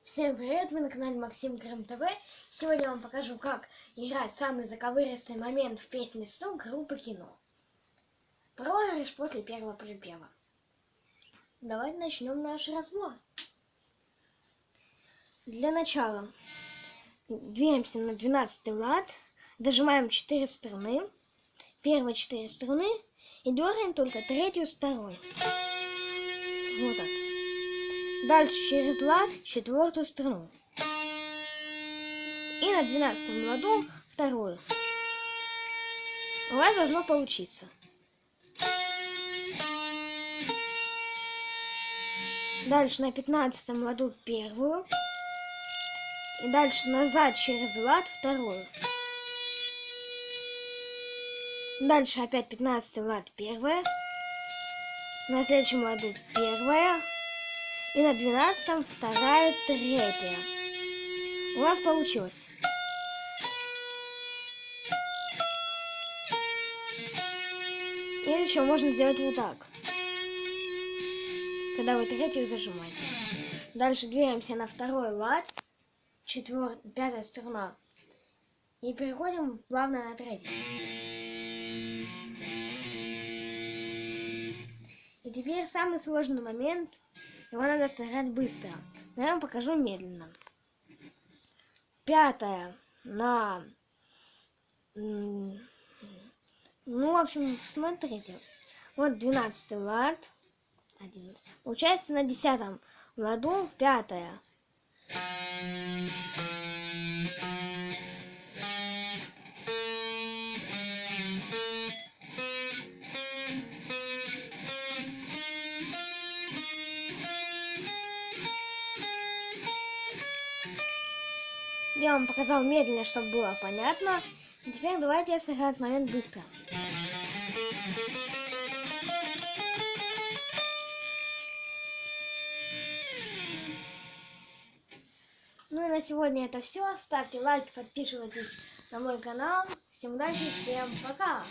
Всем привет! Вы на канале Максим Крым ТВ. Сегодня я вам покажу, как играть самый заковыристый момент в песне «Стук» группы Кино. Проигрыш после первого припева. Давайте начнем наш разбор. Для начала двигаемся на 12 лад, зажимаем 4 струны, первые 4 струны и дергаем только третью стороной. Вот так. Дальше через лад 4-ю струну. И на 12-м ладу вторую. У вас должно получиться. Дальше на 15-м ладу первую. И дальше назад через лад вторую. Дальше опять 15-й лад первая. На следующем ладу первая. И на 12-м вторая, третья. У вас получилось. Или еще можно сделать вот так, когда вы третью зажимаете. Дальше двигаемся на второй лад, 5-я струна. И переходим плавно на третью. И теперь самый сложный момент. Его надо сыграть быстро. Но я вам покажу медленно. 5-я на... Ну, в общем, смотрите. Вот 12-й лад. 11. Получается на 10-м ладу 5-я. Я вам показал медленно, чтобы было понятно. И теперь давайте сыграть момент быстро. Ну и на сегодня это все. Ставьте лайк, подписывайтесь на мой канал. Всем удачи, всем пока!